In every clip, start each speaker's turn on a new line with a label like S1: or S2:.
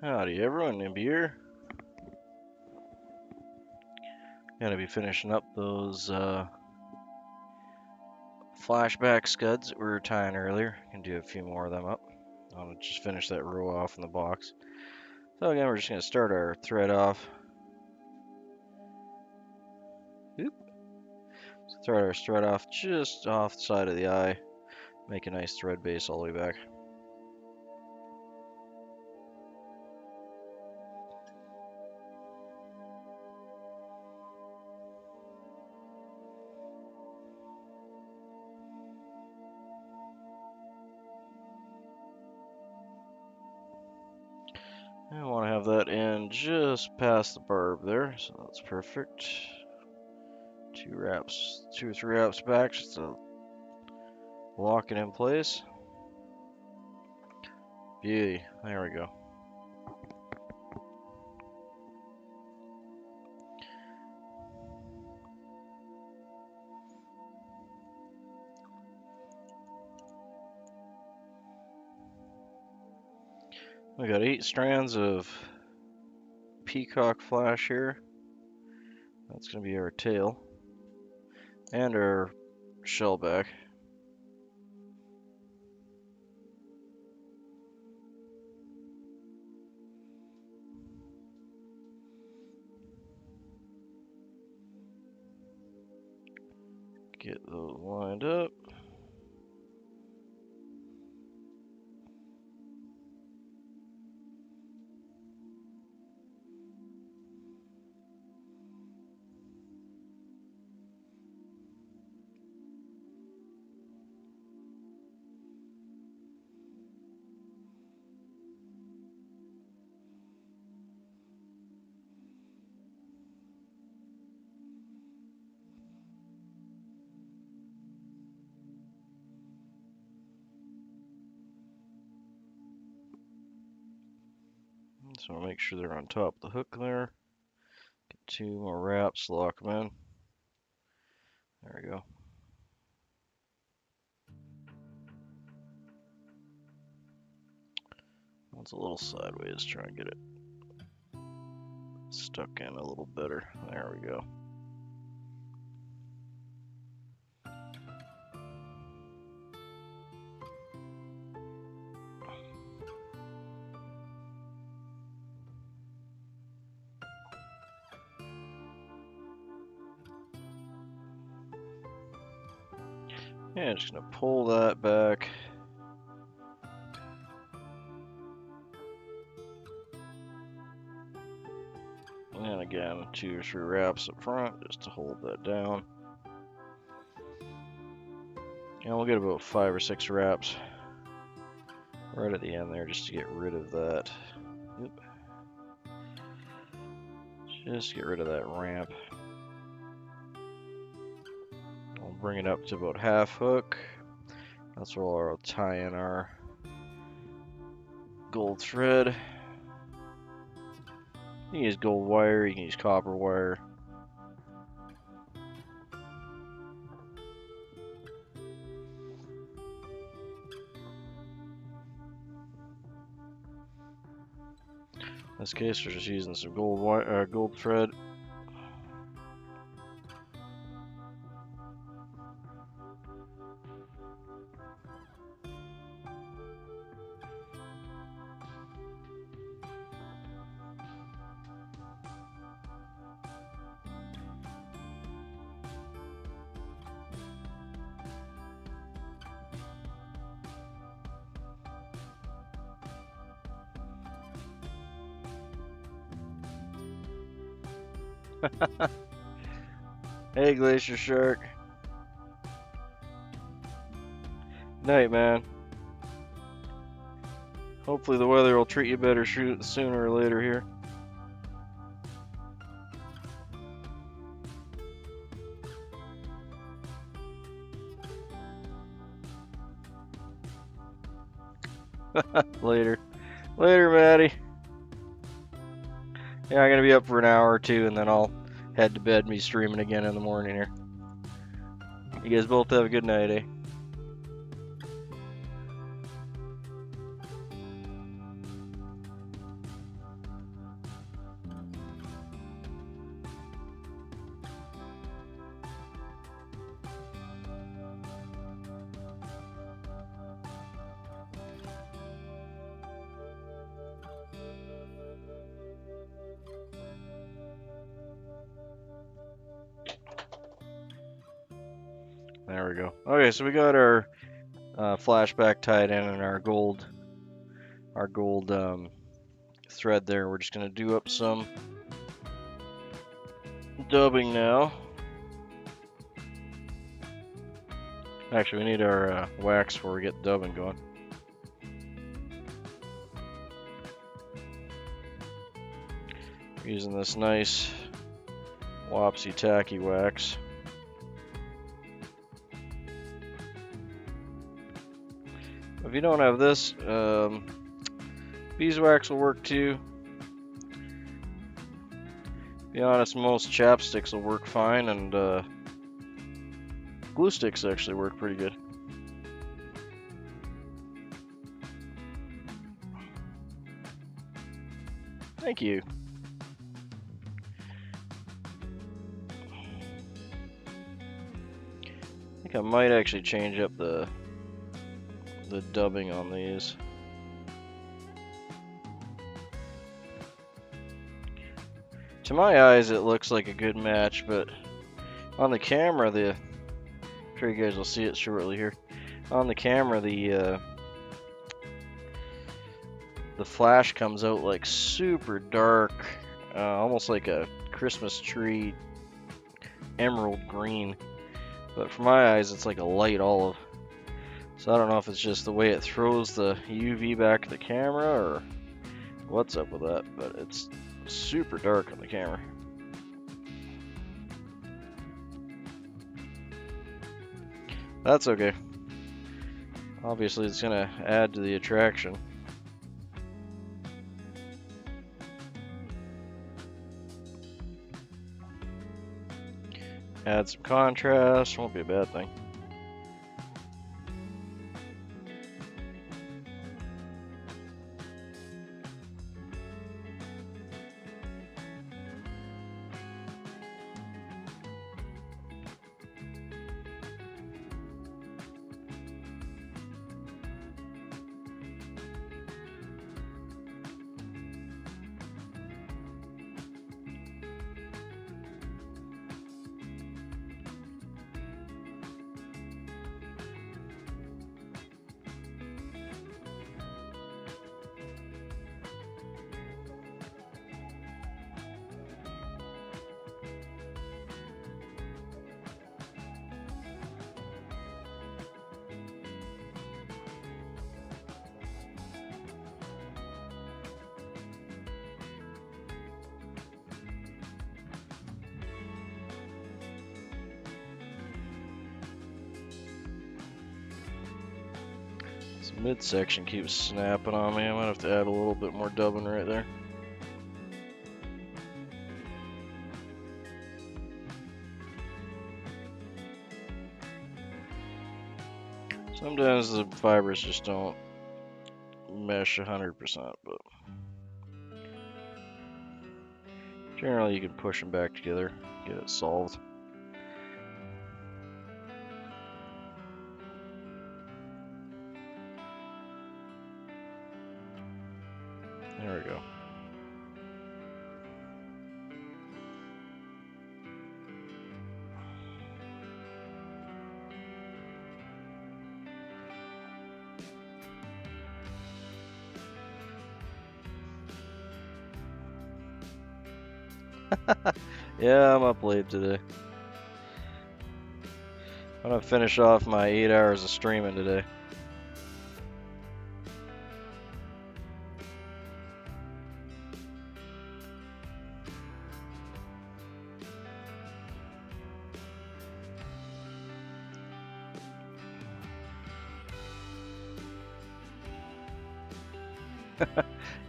S1: Howdy everyone, Nimby here. Gonna be finishing up those Flash Back Scuds that we were tying earlier. Can do a few more of them up. I'll just finish that row off in the box. So again, we're just gonna start our thread off. Start our thread off just off the side of the eye. Make a nice thread base all the way back. I want to have that in just past the barb there, so that's perfect. 2 or 3 wraps back just to lock it in place. Beauty, there we go. We got 8 strands of peacock flash here. That's going to be our tail and our shellback. Get those lined up. So I'll make sure they're on top of the hook there. Get 2 more wraps, lock them in. There we go. One's a little sideways, try and get it stuck in a little better. There we go. Yeah, just gonna pull that back. And again, 2 or 3 wraps up front just to hold that down. And we'll get about 5 or 6 wraps right at the end there just to get rid of that. Oop. Just get rid of that ramp. I'll bring it up to about half hook. That's where I'll tie in our gold thread. You can use gold wire, you can use copper wire. In this case, we're just using some gold wire, gold thread. Hey, Glacier Shark. Night, man. Hopefully the weather will treat you better sooner or later here. Later. Later, Maddie. Yeah, I'm gonna be up for an hour or 2 and then I'll head to bed and be streaming again in the morning here. You guys both have a good night, eh? There we go. Okay, so we got our flashback tied in and our gold thread there. We're just gonna do up some dubbing now. Actually, we need our wax before we get the dubbing going. We're using this nice Wapsi tacky wax. If you don't have this, beeswax will work too. To be honest, most chapsticks will work fine, and glue sticks actually work pretty good. Thank you. I think I might actually change up the dubbing on these. To my eyes, it looks like a good match, but on the camera, I'm sure you guys will see it shortly here. On the camera, the flash comes out like super dark, almost like a Christmas tree emerald green. But for my eyes, it's like a light olive. So I don't know if it's just the way it throws the UV back to the camera or what's up with that, but it's super dark on the camera. That's okay. Obviously, it's gonna add to the attraction. Add some contrast, won't be a bad thing. This midsection keeps snapping on me. I might have to add a little bit more dubbing right there. Sometimes the fibers just don't mesh 100%, but generally you can push them back together, get it solved. There we go. Yeah, I'm up late today. I'm gonna finish off my 8 hours of streaming today.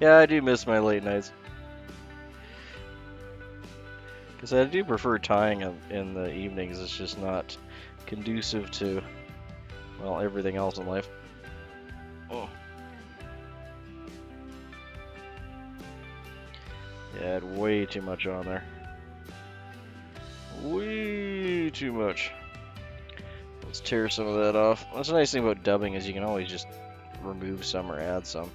S1: Yeah, I do miss my late nights. Because I do prefer tying in the evenings. It's just not conducive to, well, everything else in life. Oh. Yeah, I had way too much on there. Way too much. Let's tear some of that off. That's the nice thing about dubbing is you can always just remove some or add some.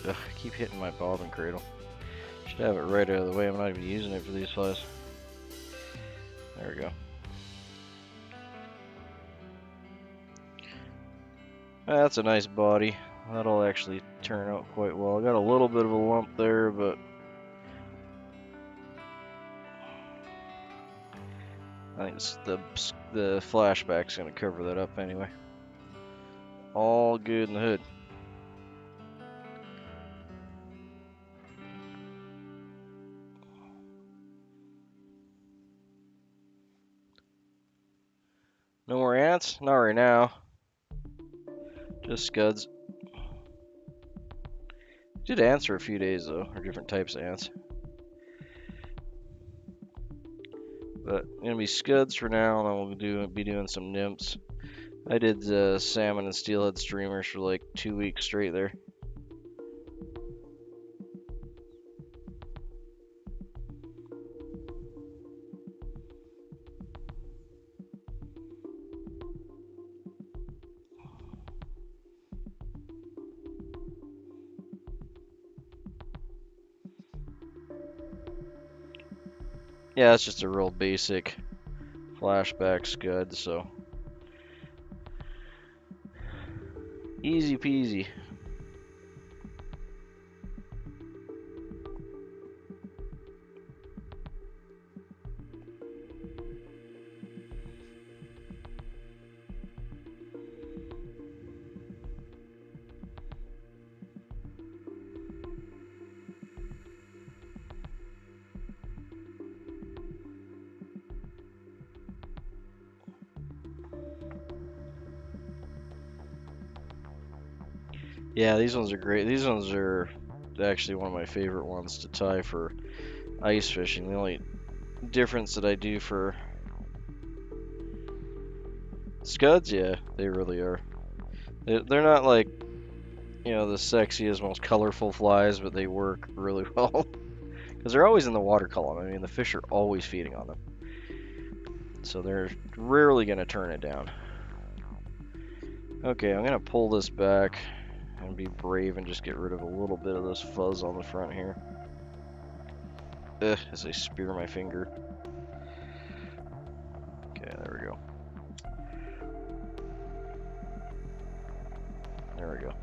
S1: Ugh, I keep hitting my bobbin cradle. Should have it right out of the way. I'm not even using it for these flies. There we go. That's a nice body. That'll actually turn out quite well. I got a little bit of a lump there, but I think the flashback's gonna cover that up anyway. All good in the hood. No more ants? Not right now. Just scuds. Did ants for a few days though, or different types of ants. But gonna be scuds for now, and then we'll be doing some nymphs. I did salmon and steelhead streamers for like 2 weeks straight there. Yeah, it's just a real basic Flash Back Scud, so easy peasy. Yeah, these ones are great. These ones are actually one of my favorite ones to tie for ice fishing. The only difference that I do for scuds, yeah, they really are. They're not like, you know, the sexiest, most colorful flies, but they work really well. Because they're always in the water column. I mean, the fish are always feeding on them. So they're rarely going to turn it down. Okay, I'm going to pull this back and be brave and just get rid of a little bit of this fuzz on the front here. Ugh, as I spear my finger. Okay, there we go. There we go.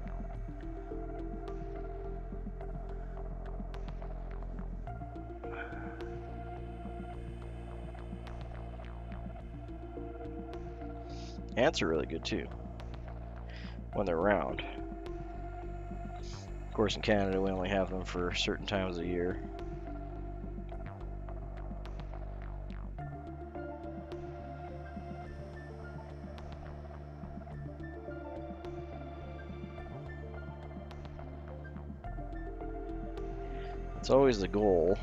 S1: Ants are really good too, when they're round. Of course, in Canada, we only have them for certain times of year. It's always the goal.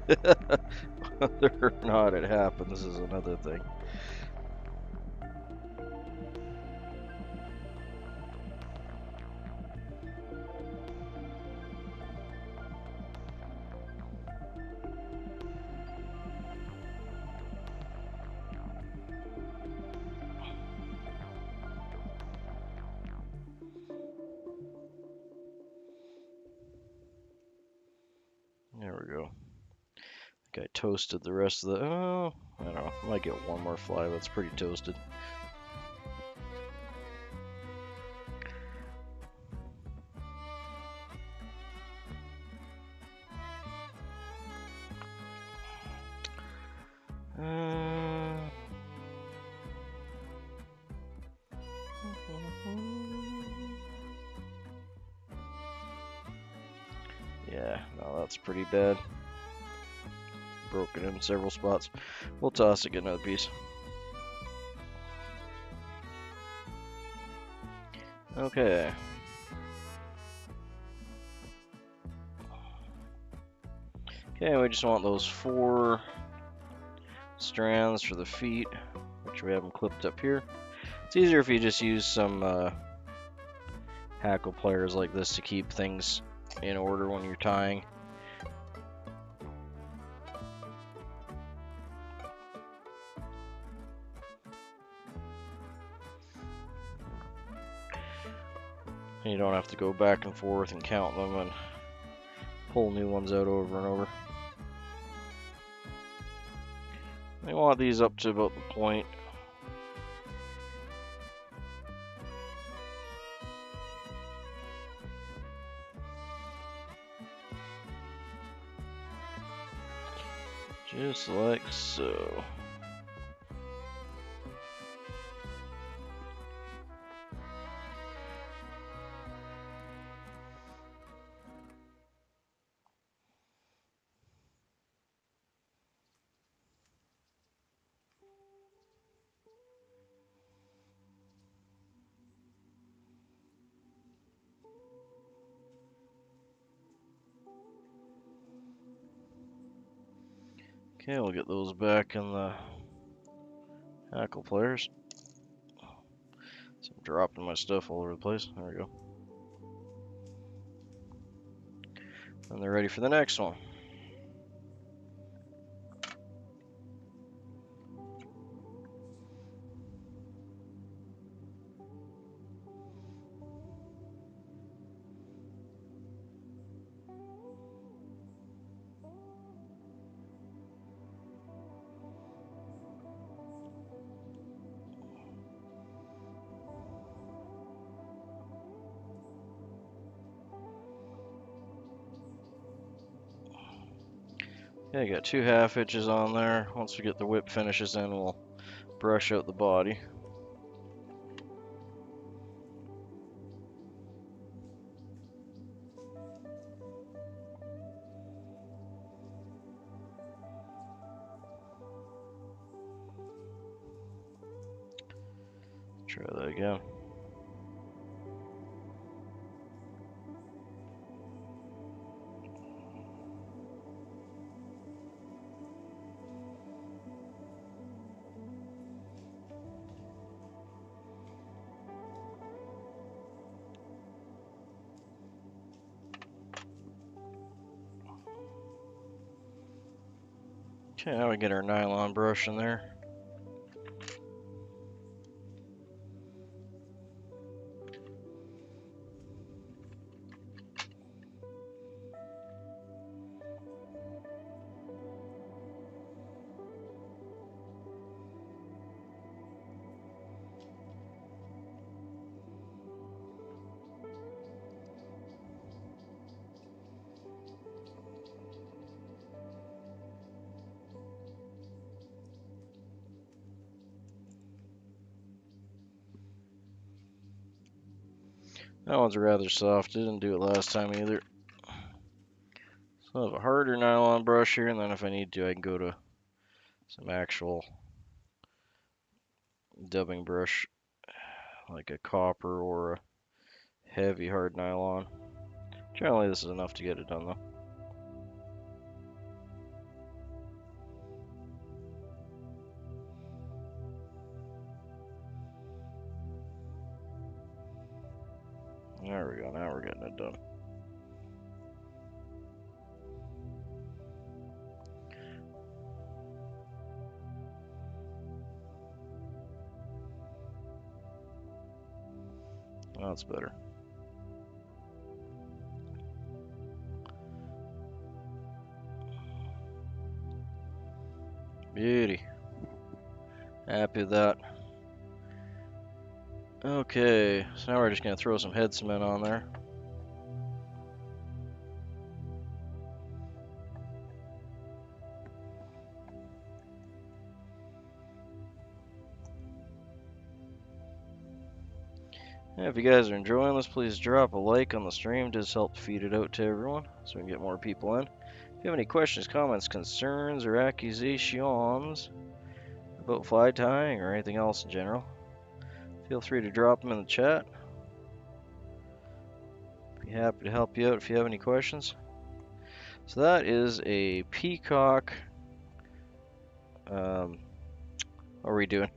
S1: Whether or not it happens is another thing. There we go. I think I toasted the rest of the... Oh, I don't know. I might get one more fly, but it's pretty toasted. Yeah, no, that's pretty bad. Broken in several spots. We'll toss it, get another piece. Okay. Okay, we just want those 4 strands for the feet, which we have them clipped up here. It's easier if you just use some hackle pliers like this to keep things in order when you're tying. You don't have to go back and forth and count them and pull new ones out over and over. I want these up to about the point. Just like so. Okay, we'll get those back in the hackle pliers. So I'm dropping my stuff all over the place. There we go. And they're ready for the next one. Okay, I got 2 half hitches on there. Once we get the whip finishes in, we'll brush out the body. Try that again. Okay, now we get our nylon brush in there. That one's rather soft. Didn't do it last time either. So I have a harder nylon brush here, and then if I need to, I can go to some actual dubbing brush, like a copper or a heavy hard nylon. Generally, this is enough to get it done, though. There we go. Now we're getting it done. That's better. Beauty. Happy with that. Okay, so now we're just going to throw some head cement on there. Yeah, if you guys are enjoying this, please drop a like on the stream. It does help feed it out to everyone so we can get more people in. If you have any questions, comments, concerns, or accusations about fly tying or anything else in general, feel free to drop them in the chat. Be happy to help you out if you have any questions. So that is a peacock. What are we doing?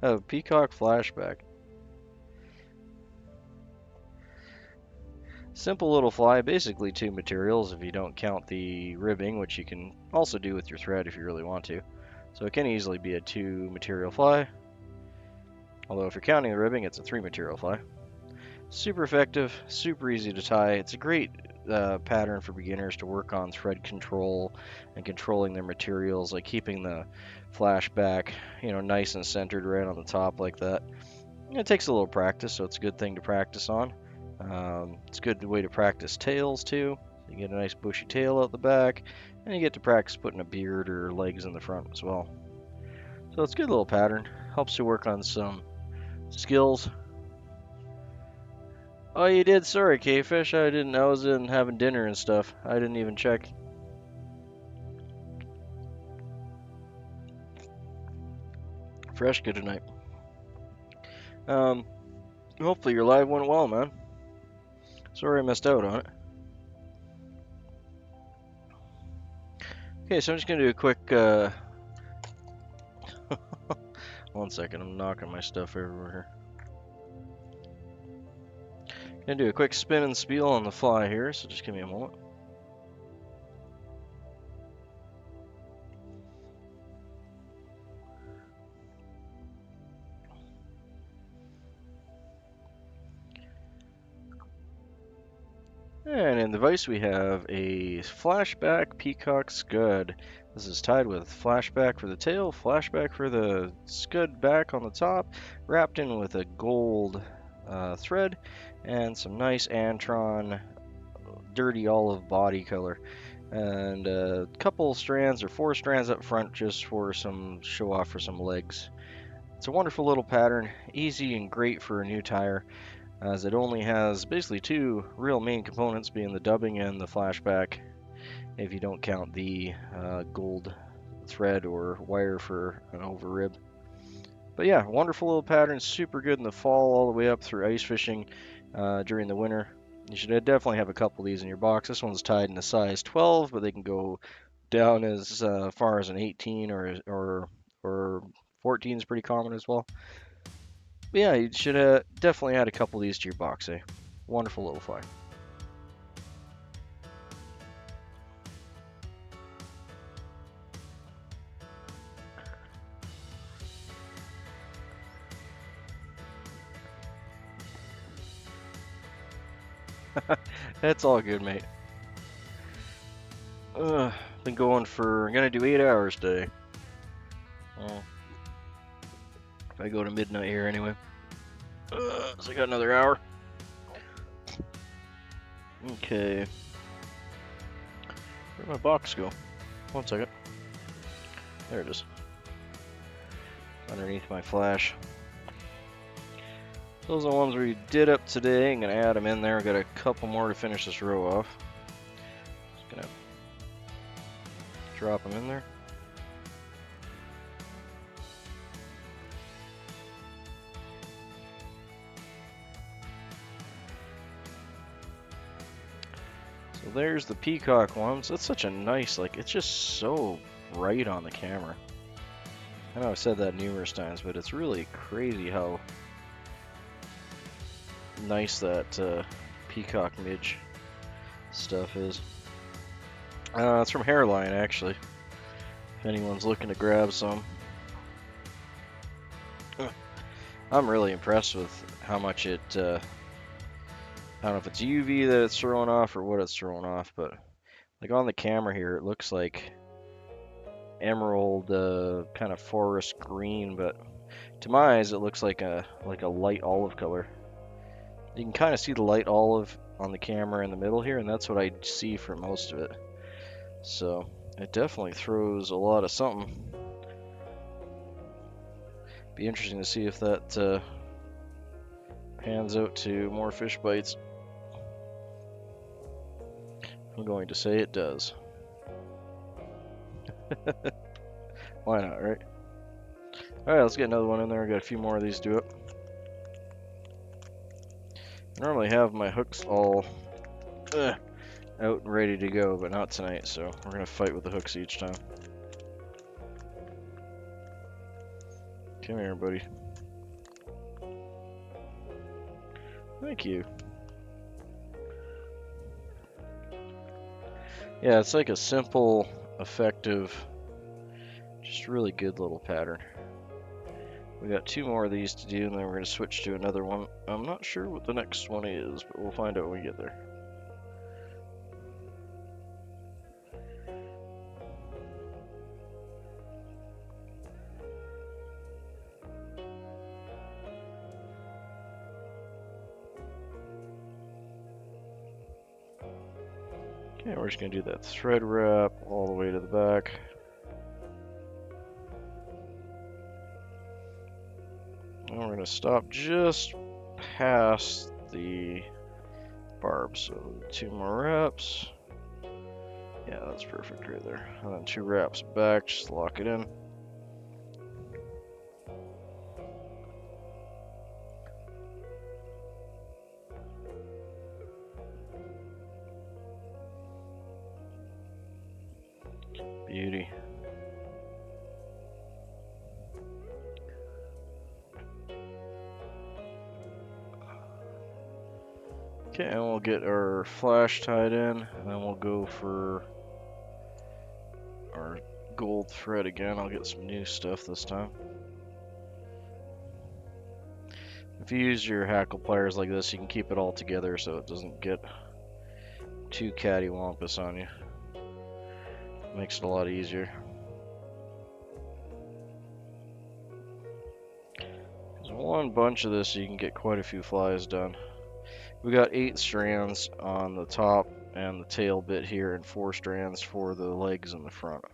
S1: A peacock flashback. Simple little fly, basically 2 materials if you don't count the ribbing, which you can also do with your thread if you really want to. So it can easily be a 2 material fly. Although if you're counting the ribbing, it's a 3 material fly. Super effective, super easy to tie. It's a great pattern for beginners to work on thread control and controlling their materials, like keeping the flash back, nice and centered right on the top like that. It takes a little practice, so it's a good thing to practice on. It's a good way to practice tails too. You get a nice bushy tail out the back, and you get to practice putting a beard or legs in the front as well. So it's a good little pattern. Helps you work on some skills. Oh, you did? Sorry, K-Fish. I didn't. I was in having dinner and stuff. I didn't even check. Fresh good tonight. Hopefully your live went well, man. Sorry I missed out on it. Okay, so I'm just gonna do a quick. One second, I'm knocking my stuff everywhere here. Gonna do a quick spin and spiel on the fly here, so just give me a moment. And in the vise we have a flashback peacock scud. This is tied with flashback for the tail, flashback for the scud back on the top, wrapped in with a gold thread, and some nice Antron dirty olive body color. And a couple strands or 4 strands up front just for some show off for some legs. It's a wonderful little pattern, easy and great for a new tire, as it only has basically 2 real main components, being the dubbing and the flashback, if you don't count the gold thread or wire for an over rib. But yeah, wonderful little pattern, super good in the fall all the way up through ice fishing during the winter. You should definitely have a couple of these in your box. This one's tied in a size 12, but they can go down as far as an 18 or 14 is pretty common as well. But yeah, you should definitely add a couple of these to your box, eh? Wonderful little fly. That's all good, mate. Been going for, I'm gonna do 8 hours today. Well, if I go to midnight here anyway. So I got another hour. Okay. Where'd my box go? 1 second. There it is. Underneath my flash. Those are the ones we did up today. I'm gonna add them in there. Got a couple more to finish this row off. Just gonna drop them in there. So there's the peacock ones. That's such a nice, like, it's just so bright on the camera. I know I've said that numerous times, but it's really crazy how nice that peacock midge stuff is. It's from Hairline, actually, if anyone's looking to grab some. I'm really impressed with how much it, I don't know if it's UV that it's throwing off or what it's throwing off, but like on the camera here, it looks like emerald, kind of forest green, but to my eyes, it looks like a light olive color. You can kind of see the light olive on the camera in the middle here, and that's what I see for most of it. So it definitely throws a lot of something. Be interesting to see if that pans out to more fish bites. I'm going to say it does. Why not, right? Alright, let's get another one in there. I got a few more of these to do it. I normally have my hooks all out and ready to go, but not tonight, so we're going to fight with the hooks each time. Come here, buddy. Thank you. Yeah, it's like a simple, effective, just really good little pattern. We got 2 more of these to do, and then we're going to switch to another one. I'm not sure what the next one is, but we'll find out when we get there. Okay, we're just going to do that thread wrap all the way to the back. And we're going to stop just past the barb. So 2 more wraps. Yeah, that's perfect right there. And then 2 wraps back, just lock it in. Beauty. Okay, and we'll get our flash tied in, and then we'll go for our gold thread again. I'll get some new stuff this time. If you use your hackle pliers like this, you can keep it all together so it doesn't get too cattywampus on you. Makes it a lot easier. There's one bunch of this, so you can get quite a few flies done. We got 8 strands on the top and the tail bit here, and 4 strands for the legs in the front.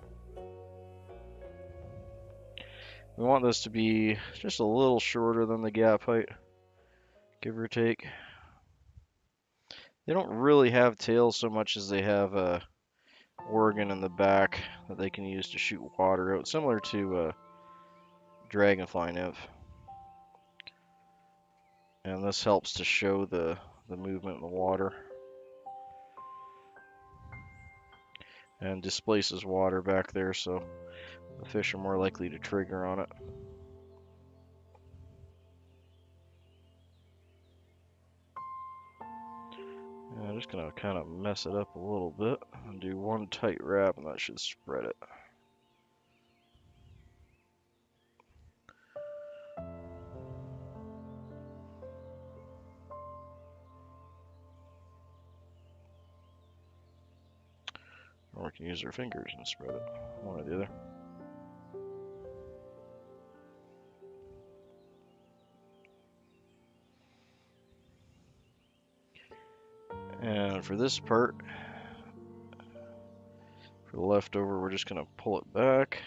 S1: We want this to be just a little shorter than the gap height, give or take. They don't really have tails so much as they have a organ in the back that they can use to shoot water out, similar to a dragonfly nymph. And this helps to show the movement in the water and displaces water back there, so the fish are more likely to trigger on it. And I'm just gonna kind of mess it up a little bit and do 1 tight wrap, and that should spread it. Or we can use our fingers and spread it, one or the other. And for this part, for the leftover, we're just going to pull it back.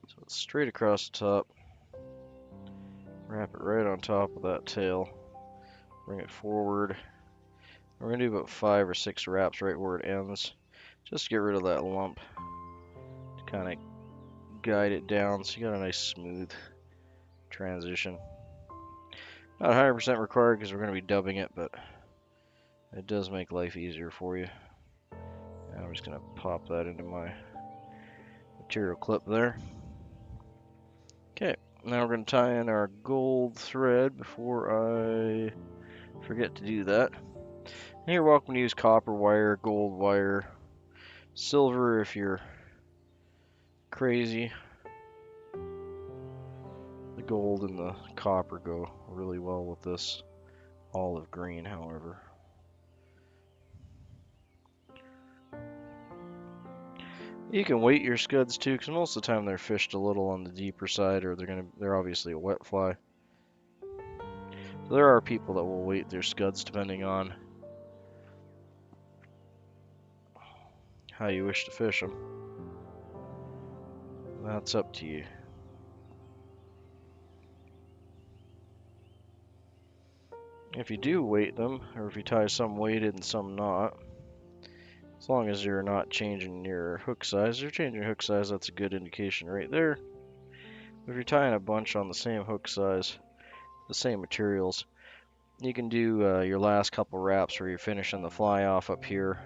S1: So it's straight across the top. Wrap it right on top of that tail. Bring it forward. We're going to do about 5 or 6 wraps right where it ends. Just to get rid of that lump. To kind of guide it down so you got a nice smooth transition. Not 100% required because we're going to be dubbing it, but it does make life easier for you. And I'm just going to pop that into my material clip there. Okay, now we're going to tie in our gold thread before I forget to do that. And you're welcome to use copper wire, gold wire, silver if you're crazy. The gold and the copper go really well with this olive green, however. You can weight your scuds too, because most of the time they're fished a little on the deeper side, or they're obviously a wet fly. So there are people that will weight their scuds depending on how you wish to fish them. That's up to you. If you do weight them, or if you tie some weighted and some not, as long as you're not changing your hook size, you're changing hook size, that's a good indication right there. If you're tying a bunch on the same hook size, the same materials, you can do your last couple wraps where you're finishing the fly off up here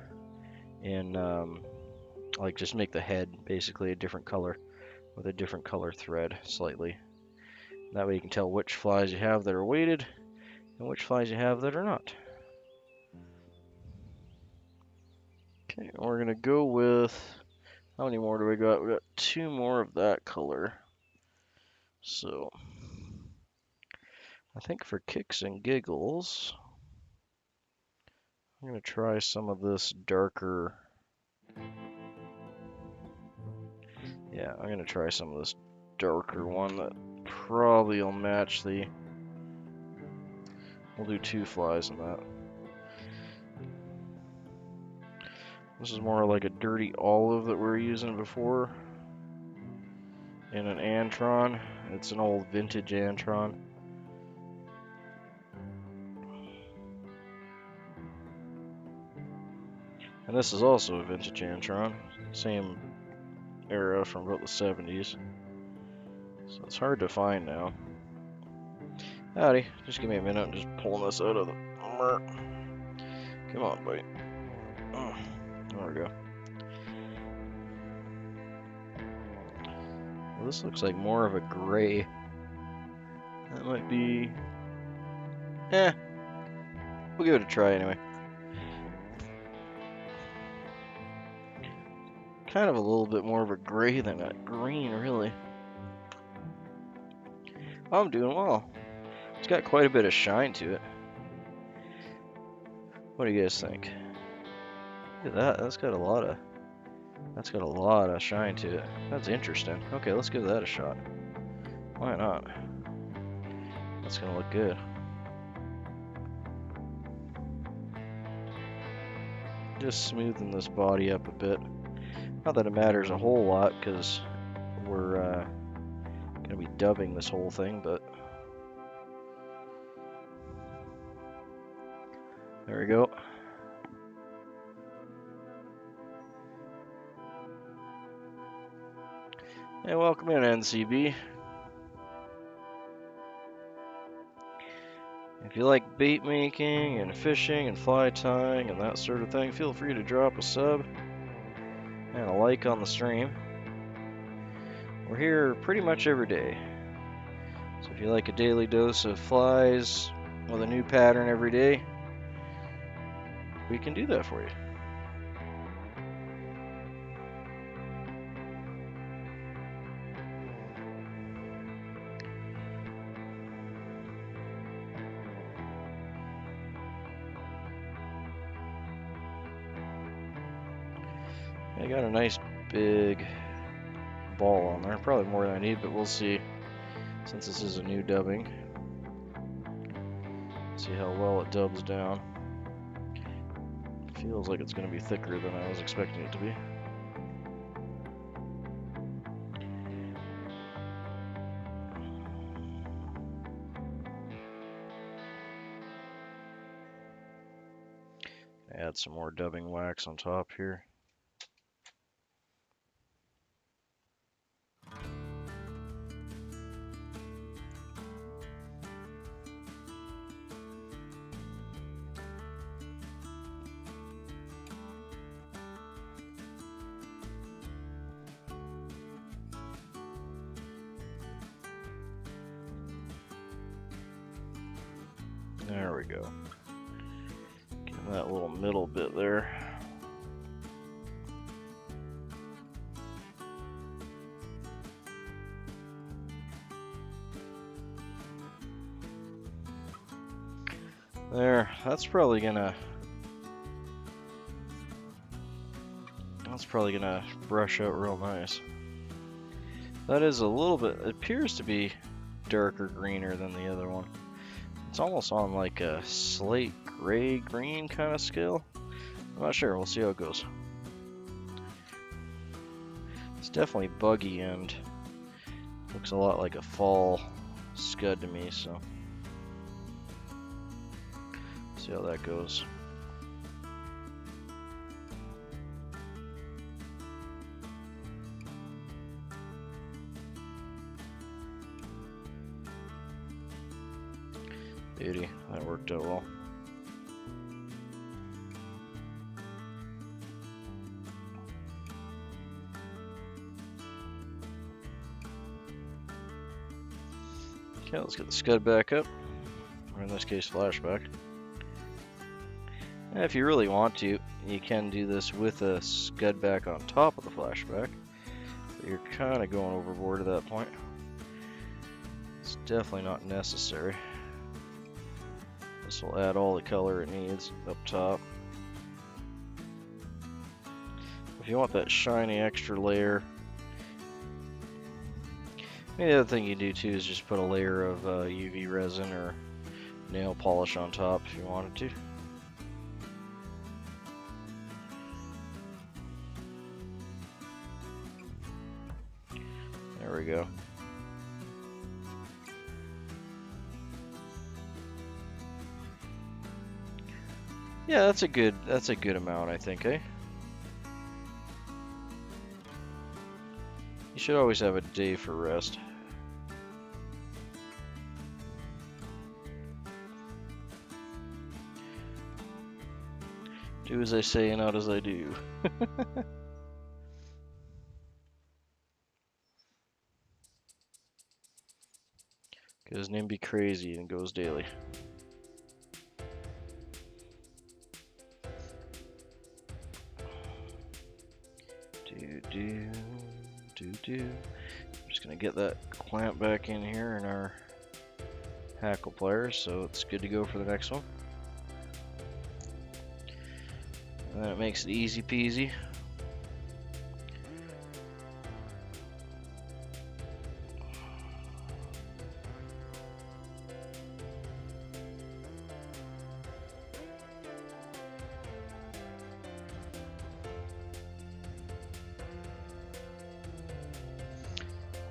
S1: in like just make the head basically a different color with a different color thread slightly. That way you can tell which flies you have that are weighted and which flies you have that are not. Okay, we're gonna go with, how many more do we got? We got 2 more of that color. So I think for kicks and giggles, I'm going to try some of this darker. Yeah, I'm going to try some of this darker one that probably will match the. We'll do 2 flies in that. This is more like a dirty olive that we were using before in an Antron. It's an old vintage Antron. And this is also a vintage Antron. Same era from about the 70s. So it's hard to find now. Howdy, just give me a minute. I'm just pulling this out of the. Come on, buddy. Oh, there we go. Well, this looks like more of a gray. That might be. We'll give it a try anyway. Kind of a little bit more of a gray than a green, really. I'm doing well. It's got quite a bit of shine to it. What do you guys think? Look at that. That's got a lot of shine to it. That's interesting. Okay, let's give that a shot. Why not? That's gonna look good. Just smoothing this body up a bit. Not that it matters a whole lot, because we're gonna be dubbing this whole thing, but there we go. Hey, welcome in, NCB. If you like bait making and fishing and fly tying and that sort of thing, feel free to drop a sub and a like on the stream. We're here pretty much every day. So if you like a daily dose of flies with a new pattern every day, we can do that for you. I got a nice big ball on there, probably more than I need, but we'll see since this is a new dubbing. See how well it dubs down. Feels like it's going to be thicker than I was expecting it to be. Add some more dubbing wax on top here. There we go. Give that little middle bit there. There, that's probably gonna brush out real nice. That is a little bit, it appears to be darker greener than the other one. It's almost on like a slate gray green kind of scale. I'm not sure, we'll see how it goes. It's definitely buggy and looks a lot like a fall scud to me, so see how that goes. Beauty, that worked out well. Okay, let's get the scud back up, or in this case, flashback. And if you really want to, you can do this with a scud back on top of the flashback, but you're kind of going overboard at that point. It's definitely not necessary. This will add all the color it needs up top. If you want that shiny extra layer, maybe the other thing you do too is just put a layer of UV resin or nail polish on top if you wanted to. There we go. Yeah, that's a good amount, I think, eh? You should always have a day for rest. Do as I say and not as I do. Because Nimby crazy and goes daily. I'm just gonna get that clamp back in here in our hackle pliers, so it's good to go for the next one. And that makes it easy peasy.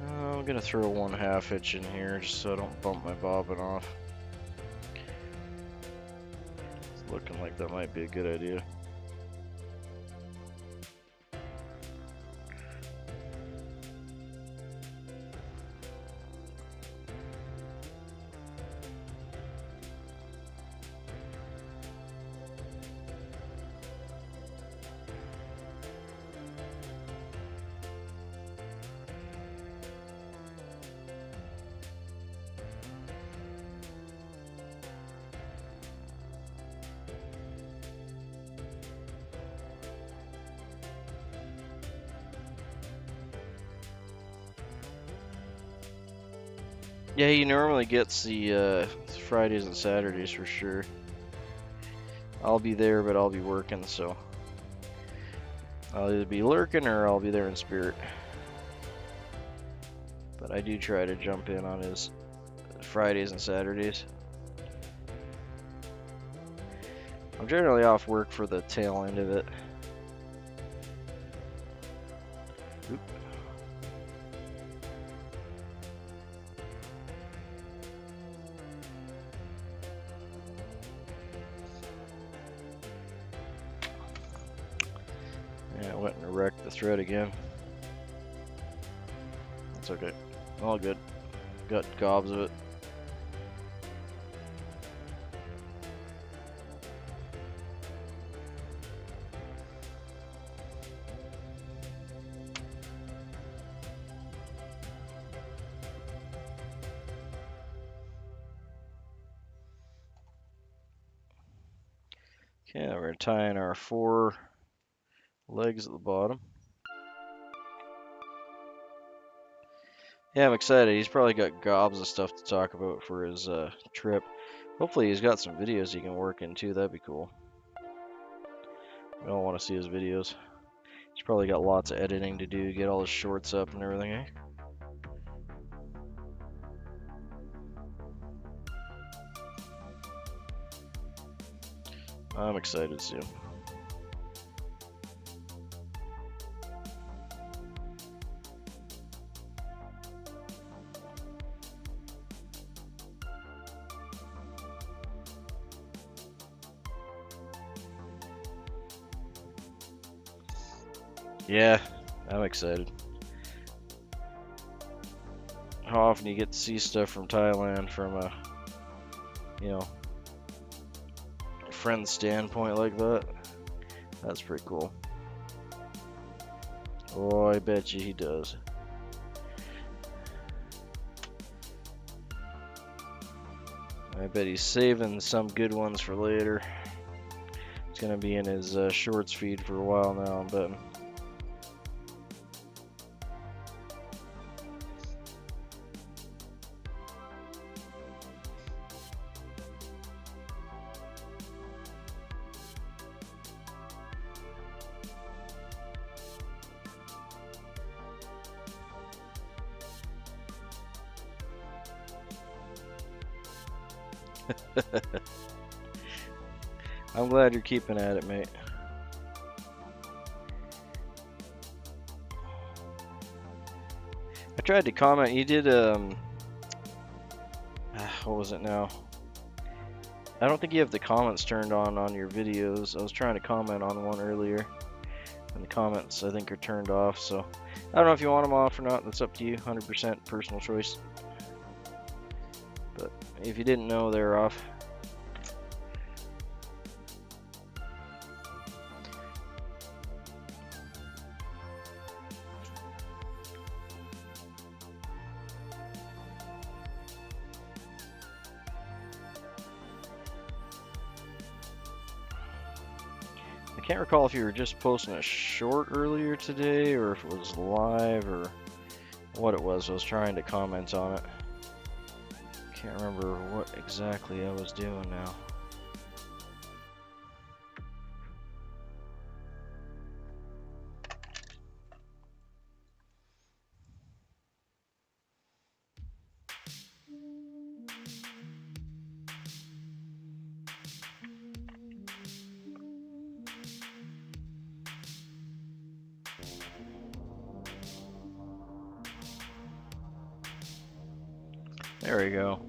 S1: I'm gonna throw a 1/2 hitch in here just so I don't bump my bobbin off. It's looking like that might be a good idea. Yeah, he normally gets the Fridays and Saturdays for sure. I'll be there, but I'll be working, so I'll either be lurking or I'll be there in spirit. But I do try to jump in on his Fridays and Saturdays. I'm generally off work for the tail end of it. Oop. Yeah, I went and wrecked the thread again. That's okay. All good. Got gobs of it. Okay, we're tying our 4 legs at the bottom. Yeah, I'm excited. He's probably got gobs of stuff to talk about for his trip. Hopefully he's got some videos he can work in too. That'd be cool. I don't want to see his videos. He's probably got lots of editing to do, get all his shorts up and everything, eh? I'm excited to see him. Yeah, I'm excited. How often you get to see stuff from Thailand from a, you know, friend standpoint like that? That's pretty cool. Oh, I bet you he does. I bet he's saving some good ones for later. It's gonna be in his shorts feed for a while now, I'm betting. I'm glad you're keeping at it, mate. I tried to comment. You did, what was it now? I don't think you have the comments turned on your videos. I was trying to comment on one earlier, and the comments, I think, are turned off, so I don't know if you want them off or not. That's up to you. 100% personal choice. But if you didn't know, they're off. I can't recall if you were just posting a short earlier today or if it was live or what it was. I was trying to comment on it. Can't remember what exactly I was doing now. There we go.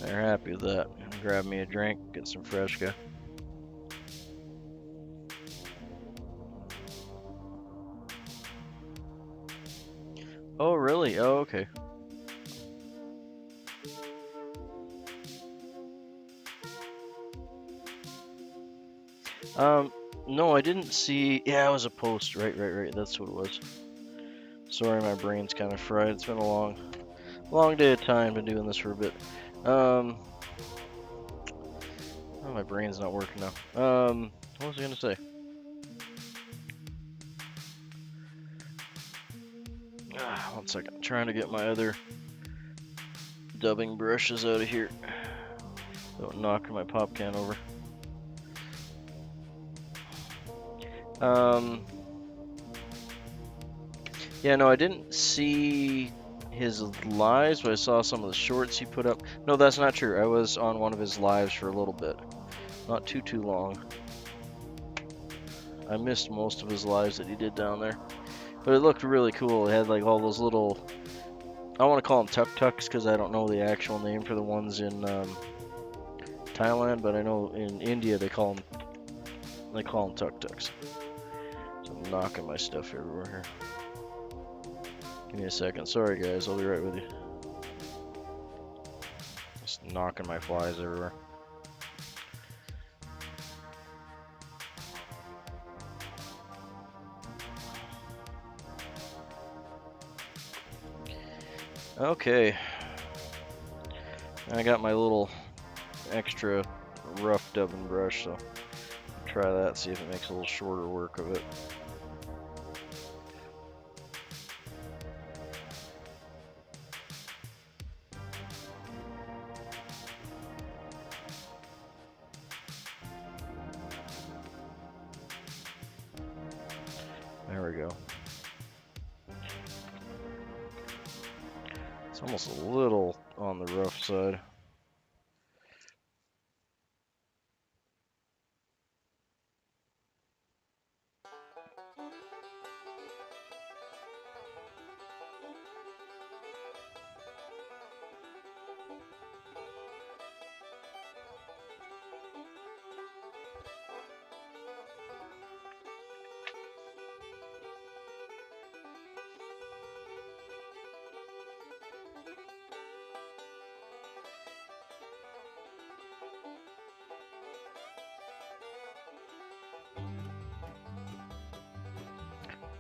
S1: They're happy with that. Grab me a drink, get some Fresca. Oh, really? Oh, okay. No, I didn't see. Yeah, it was a post. Right. That's what it was. Sorry, my brain's kind of fried. It's been a long day of time. Been doing this for a bit. Oh, my brain's not working now. What was I gonna say? One second. I'm trying to get my other dubbing brushes out of here. Don't knock my pop can over. Yeah, no, I didn't see his lives, but I saw some of the shorts he put up. No, that's not true. I was on one of his lives for a little bit. Not too long. I missed most of his lives that he did down there. But it looked really cool. It had like all those little, I want to call them tuk-tuks because I don't know the actual name for the ones in Thailand, but I know in India they call them tuk-tuks. So I'm knocking my stuff everywhere here. Give me a second. Sorry guys, I'll be right with you. Just knocking my flies everywhere. Okay. I got my little extra rough dubbing brush, so I'll try that, see if it makes a little shorter work of it. There we go. It's almost a little on the rough side.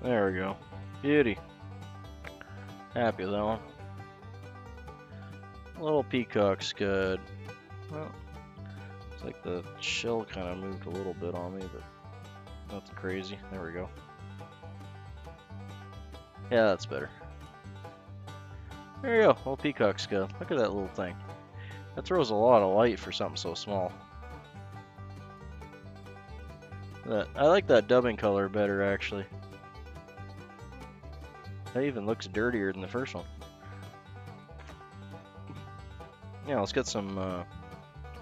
S1: There we go. Beauty. Happy with that one. Little peacock scud. Well, it's like the shell kind of moved a little bit on me, but nothing crazy. There we go. Yeah, that's better. There you go. Little peacock scud. Look at that little thing. That throws a lot of light for something so small. I like that dubbing color better, actually. That even looks dirtier than the first one. Yeah, let's get some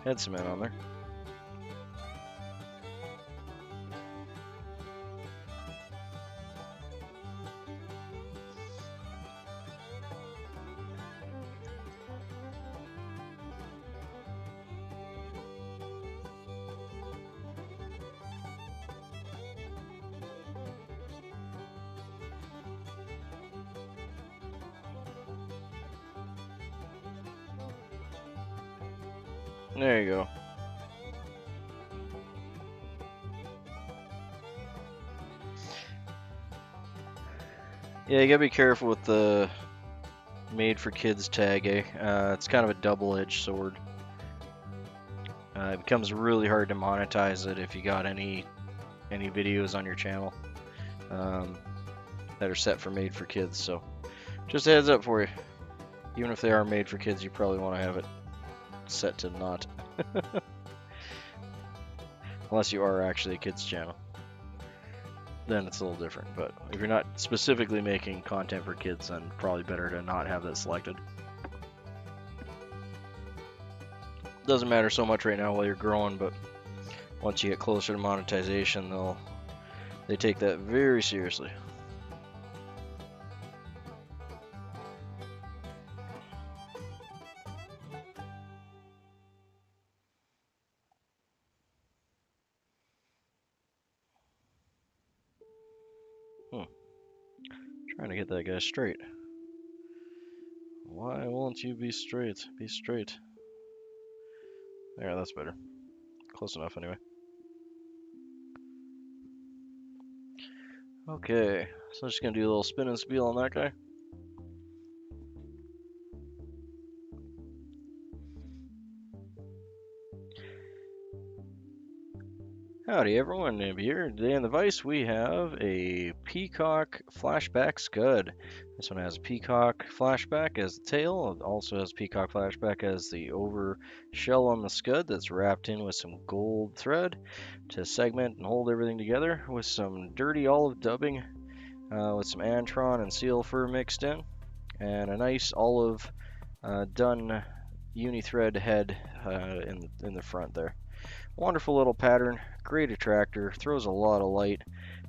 S1: head cement on there. There you go. Yeah, you gotta be careful with the made for kids tag, eh? It's kind of a double-edged sword. It becomes really hard to monetize it if you got any videos on your channel that are set for made for kids. So just a heads up for you. Even if they are made for kids, you probably want to have it set to not. Unless you are actually a kids channel. Then it's a little different. But if you're not specifically making content for kids, then probably better to not have that selected. Doesn't matter so much right now while you're growing, but once you get closer to monetization, they take that very seriously. Trying to get that guy straight. Why won't you be straight? Be straight. There, that's better. Close enough anyway. Okay, so I'm just gonna do a little spin and spiel on that guy. Howdy everyone, Nimby here. Today on the Vice we have a peacock flashback scud. This one has peacock flashback as the tail. It also has peacock flashback as the over shell on the scud that's wrapped in with some gold thread to segment and hold everything together with some dirty olive dubbing with some antron and seal fur mixed in, and a nice olive done uni thread head in the front there. Wonderful little pattern, great attractor, throws a lot of light.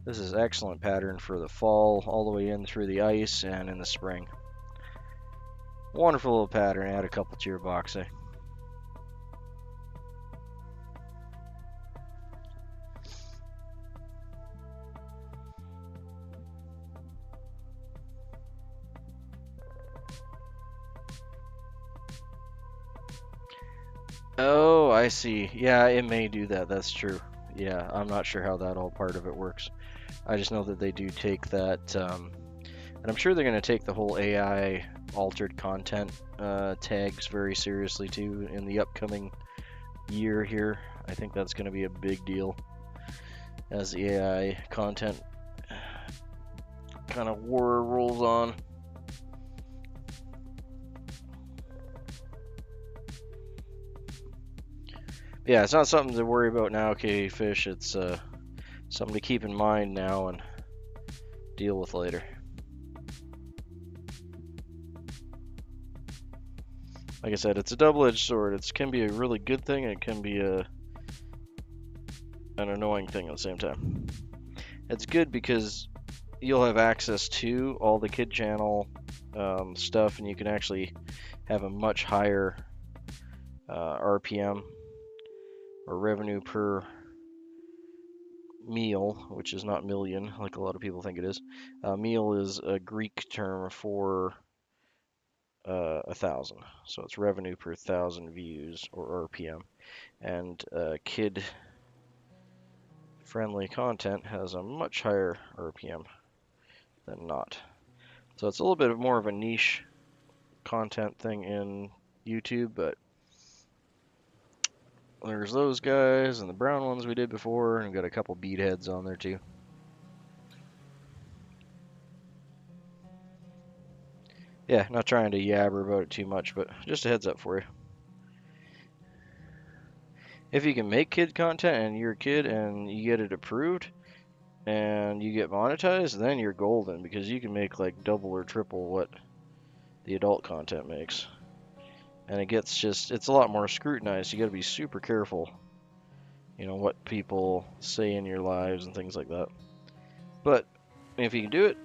S1: This is excellent pattern for the fall, all the way in through the ice and in the spring. Wonderful little pattern, add a couple to your box, eh? Oh, I see. Yeah, it may do that, that's true. Yeah, I'm not sure how that all part of it works. I just know that they do take that, and I'm sure they're going to take the whole AI altered content tags very seriously too in the upcoming year here. I think that's going to be a big deal as the AI content kind of war rolls on. Yeah, it's not something to worry about now, okay, fish. It's something to keep in mind now and deal with later. Like I said, it's a double-edged sword. It can be a really good thing, and it can be an annoying thing at the same time. It's good because you'll have access to all the kid channel stuff, and you can actually have a much higher RPM or revenue per meal, which is not million like a lot of people think it is. Meal is a Greek term for 1,000, so it's revenue per 1,000 views or RPM. And kid friendly content has a much higher RPM than not. So it's a little bit more of a niche content thing in YouTube, but there's those guys and the brown ones we did before, and we've got a couple bead heads on there too. Yeah, not trying to yabber about it too much, but just a heads up for you. If you can make kid content and you're a kid and you get it approved and you get monetized, then you're golden, because you can make like double or triple what the adult content makes. and it's a lot more scrutinized. You got to be super careful, what people say in your lives and things like that. But if you can do it,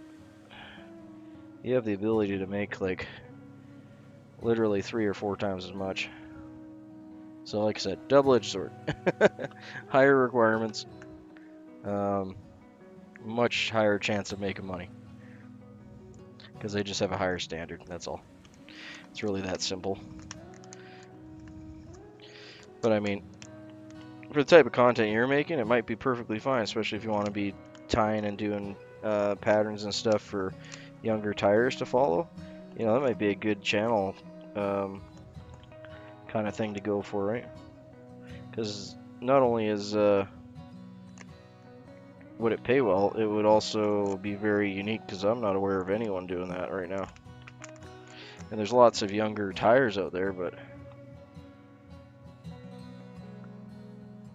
S1: you have the ability to make like literally 3 or 4 times as much. So like I said, double-edged sword. Higher requirements, much higher chance of making money because they just have a higher standard. That's all. It's really that simple. But I mean, for the type of content you're making, it might be perfectly fine, especially if you want to be tying and doing patterns and stuff for younger tyers to follow. That might be a good channel kind of thing to go for, right? Because not only would it pay well, it would also be very unique because I'm not aware of anyone doing that right now. And there's lots of younger tyers out there, but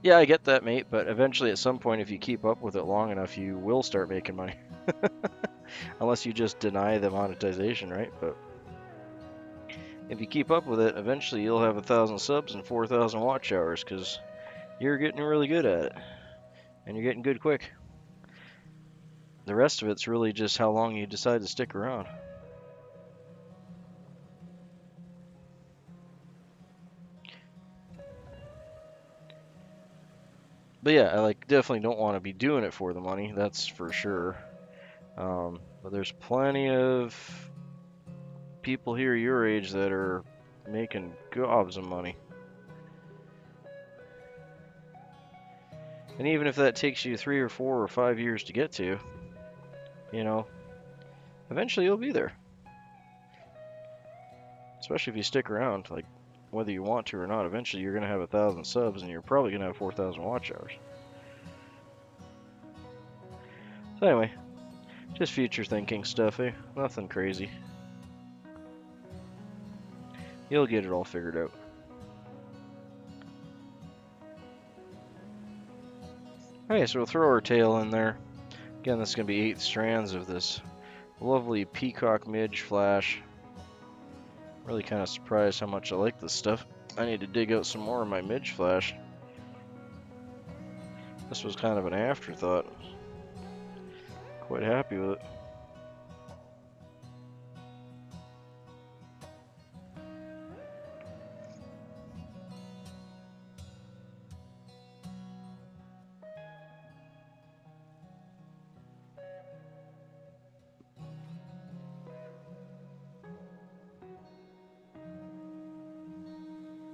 S1: yeah, I get that, mate, but eventually at some point, if you keep up with it long enough, you will start making money. Unless you just deny the monetization, right? But if you keep up with it, eventually you'll have 1,000 subs and 4,000 watch hours because you're getting really good at it. And you're getting good quick. The rest of it's really just how long you decide to stick around. But yeah, I definitely don't want to be doing it for the money, that's for sure. But there's plenty of people here your age that are making gobs of money. And even if that takes you 3 or 4 or 5 years to get to, eventually you'll be there. Especially if you stick around, like whether you want to or not, eventually you're gonna have 1,000 subs and you're probably gonna have 4,000 watch hours. So anyway, just future thinking stuff, eh? Nothing crazy. You'll get it all figured out. Okay, so we'll throw our tail in there. Again, this is going to be 8 strands of this lovely peacock midge flash. Really kind of surprised how much I like this stuff. I need to dig out some more of my midge flash. This was kind of an afterthought. Quite happy with it.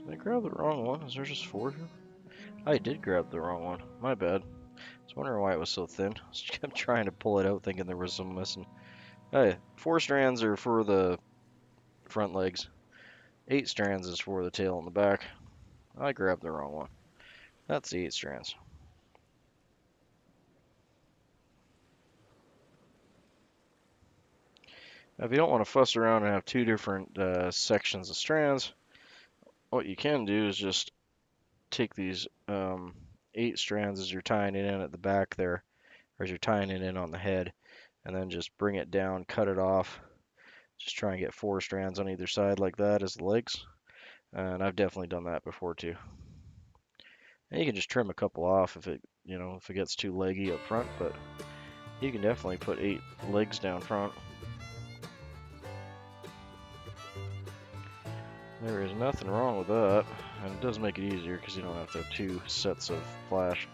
S1: Did I grab the wrong one? Is there just 4 here? I did grab the wrong one. My bad. I was wondering why it was so thin. I just kept trying to pull it out thinking there was some missing. Hey, 4 strands are for the front legs. 8 strands is for the tail and the back. I grabbed the wrong one. That's the 8 strands. Now, if you don't want to fuss around and have 2 different sections of strands, what you can do is just take these 8 strands as you're tying it in at the back there, or as you're tying it in on the head, and then just bring it down, cut it off. Just try and get 4 strands on either side like that as the legs. And I've definitely done that before too. And you can just trim a couple off if it gets too leggy up front, but you can definitely put 8 legs down front. There is nothing wrong with that, and it does make it easier because you don't have to have 2 sets of flash.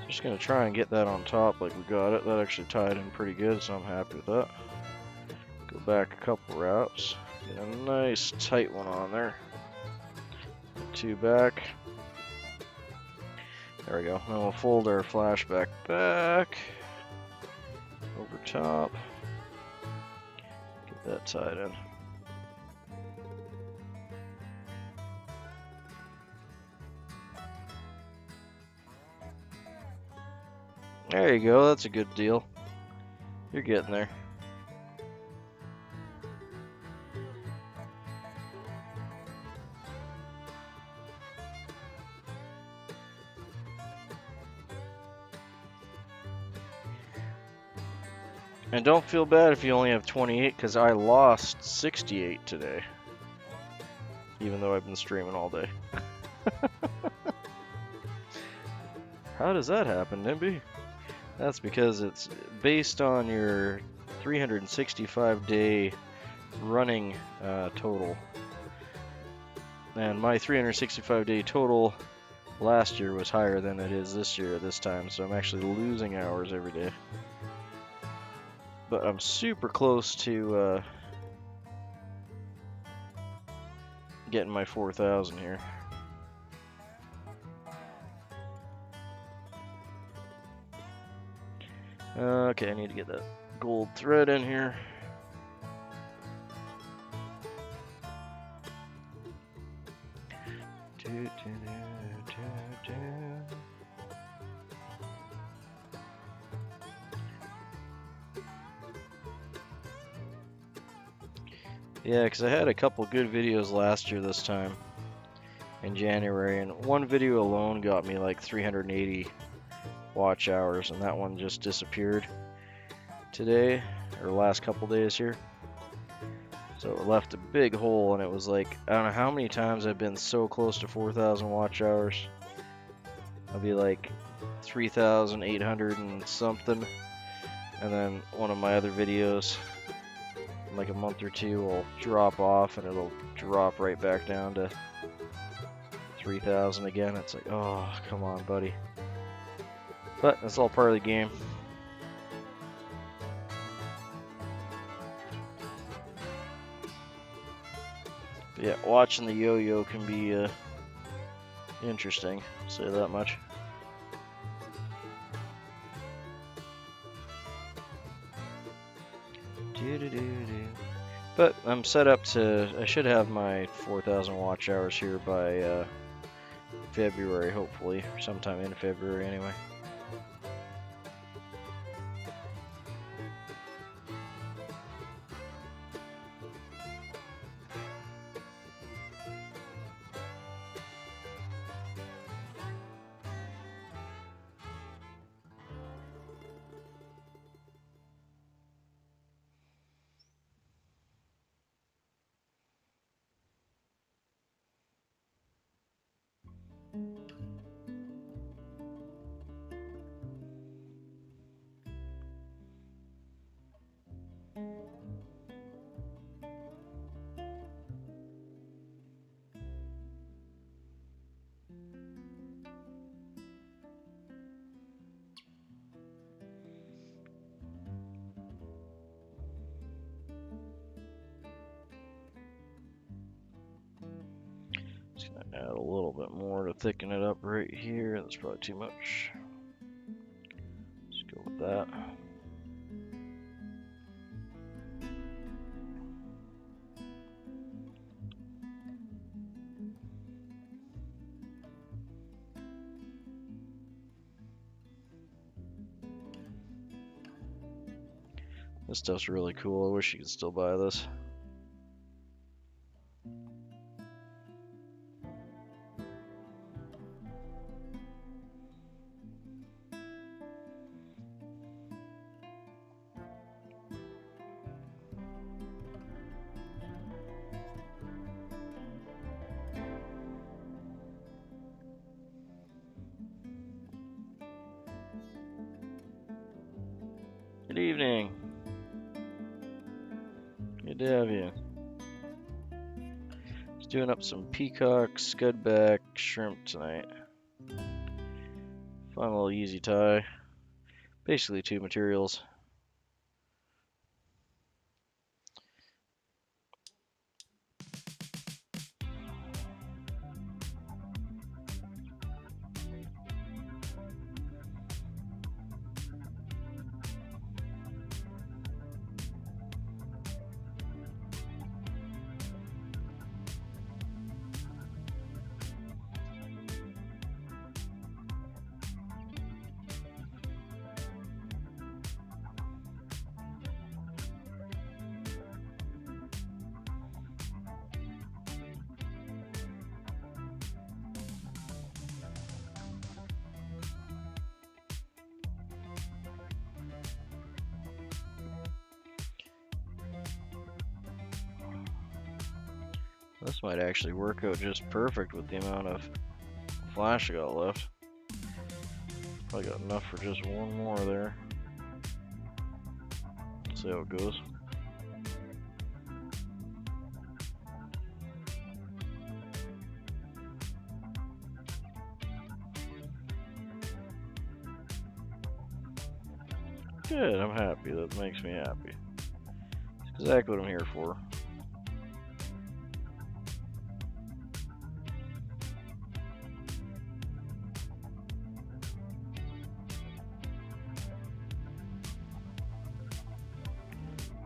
S1: Just gonna try and get that on top like we got it. That actually tied in pretty good, so I'm happy with that. Go back a couple wraps, get a nice tight one on there. 2 back. There we go. Then we'll fold our flash back over top. Get that tied in. There you go, that's a good deal. You're getting there. And don't feel bad if you only have 28, because I lost 68 today. Even though I've been streaming all day. How does that happen, Nimby? That's because it's based on your 365-day running total. And my 365-day total last year was higher than it is this year at this time, so I'm actually losing hours every day. But I'm super close to getting my 4,000 here. Okay, I need to get that gold thread in here. Yeah, because I had a couple good videos last year this time in January, and one video alone got me like 380 watch hours, and that one just disappeared today, or the last couple days here. So it left a big hole, and it was like, I don't know how many times I've been so close to 4,000 watch hours. I'll be like 3,800 and something, and then one of my other videos, in like a month or two, will drop off, and it'll drop right back down to 3,000 again. It's like, oh, come on, buddy. But that's all part of the game. But yeah, watching the yo-yo can be interesting, I'll say that much. But I'm set up to, I should have my 4,000 watch hours here by February, hopefully, or sometime in February anyway. Just gonna add a little bit more to thicken it up right here. That's probably too much. Let's go with that. This stuff's really cool. I wish you could still buy this. Good evening. Good to have you. Just doing up some peacock scudback shrimp tonight. Fun little easy tie. Basically 2 materials. This might actually work out just perfect with the amount of flash I got left. Probably got enough for just one more there. Let's see how it goes. Good, I'm happy. That makes me happy. That's exactly what I'm here for.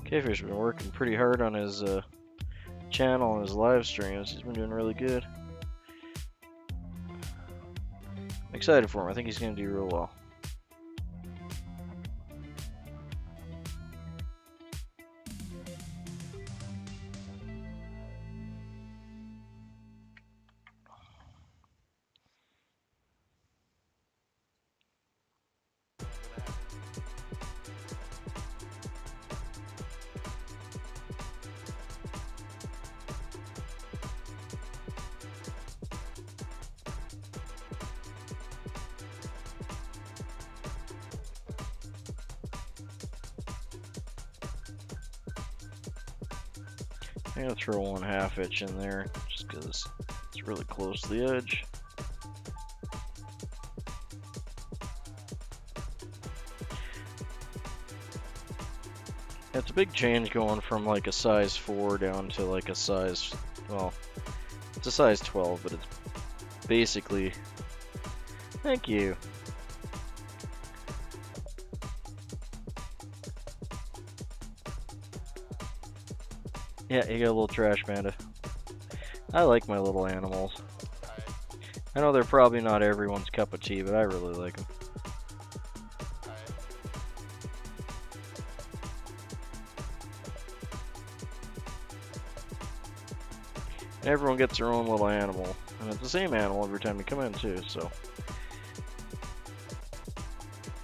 S1: Kfish has been working pretty hard on his channel and his live streams. He's been doing really good. I'm excited for him. I think he's going to do real well. I'm going to throw 1/2 inch in there just because it's really close to the edge. It's a big change going from like a size 4 down to like a size, well, it's a size 12, but it's basically, thank you. Yeah, you got a little trash panda. I like my little animals. I know they're probably not everyone's cup of tea, but I really like them. And everyone gets their own little animal, and it's the same animal every time you come in too, so.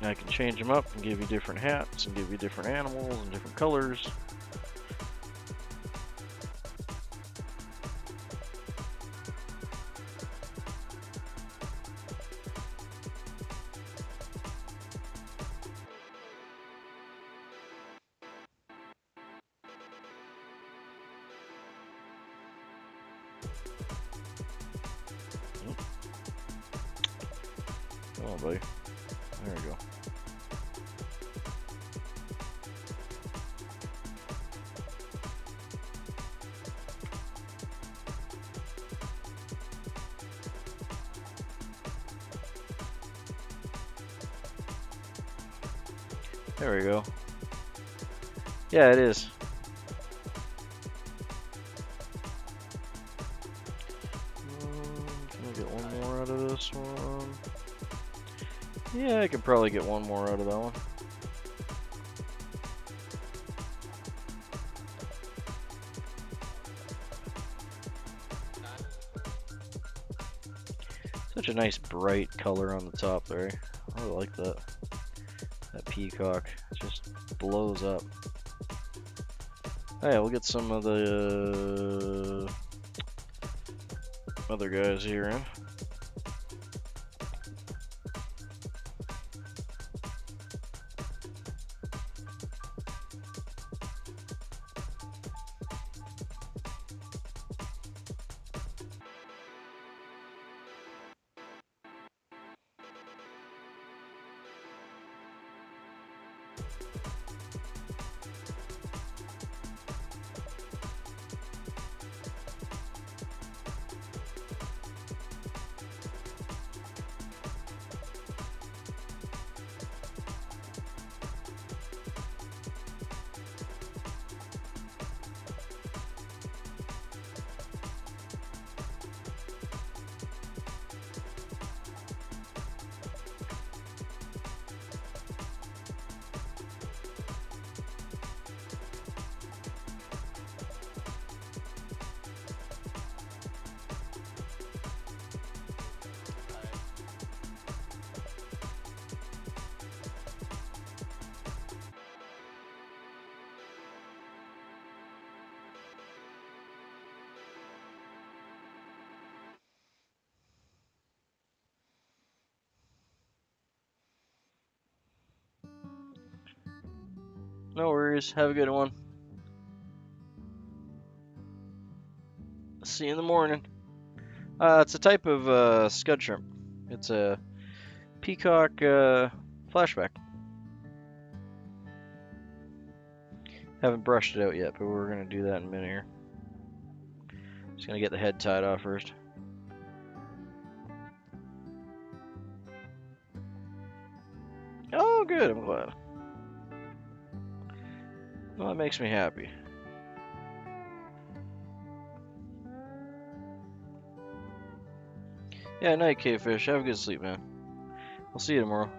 S1: And I can change them up and give you different hats and give you different animals and different colors. Come on, buddy. There we go. There we go. Yeah, it is. Can I get one more out of this one? Yeah, I could probably get one more out of that one. Such a nice bright color on the top there. I really like that. That peacock just blows up. Oh yeah, we'll get some of the other guys here in. No worries. Have a good one. See you in the morning. It's a type of scud shrimp. It's a peacock flashback. Haven't brushed it out yet, but we're gonna do that in a minute here. Just gonna get the head tied off first. Oh, good. I'm glad. Well, that makes me happy. Yeah, night, K-Fish. Have a good sleep, man. I'll see you tomorrow.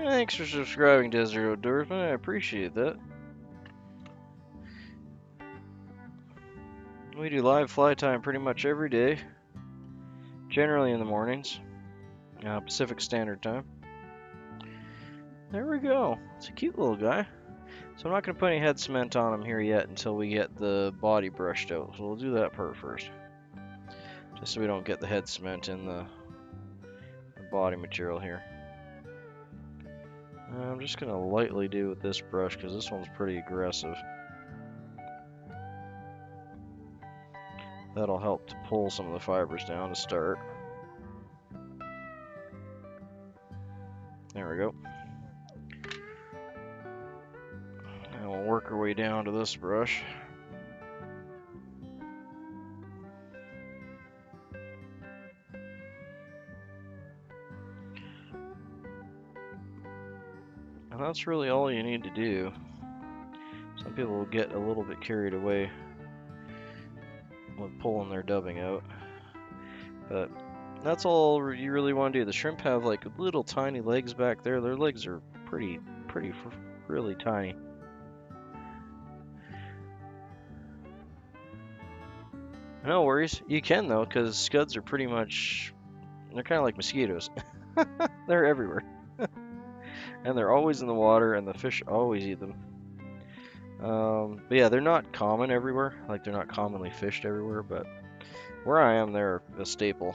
S1: Thanks for subscribing, Desert Outdoorsman. I appreciate that. We do live fly time pretty much every day, generally in the mornings, Pacific Standard Time. There we go. It's a cute little guy. So I'm not going to put any head cement on him here yet until we get the body brushed out. So we'll do that part first, just so we don't get the head cement in the body material here. I'm just going to lightly do with this brush because this one's pretty aggressive. That'll help to pull some of the fibers down to start. There we go. And we'll work our way down to this brush. And that's really all you need to do. Some people will get a little bit carried away with pulling their dubbing out, but that's all you really want to do. The shrimp have like little tiny legs back there. Their legs are really tiny. No worries. You can though, because scuds are pretty much, they're kind of like mosquitoes. They're everywhere. And they're always in the water, and the fish always eat them. But yeah, they're not common everywhere. Like, they're not commonly fished everywhere, but where I am, they're a staple.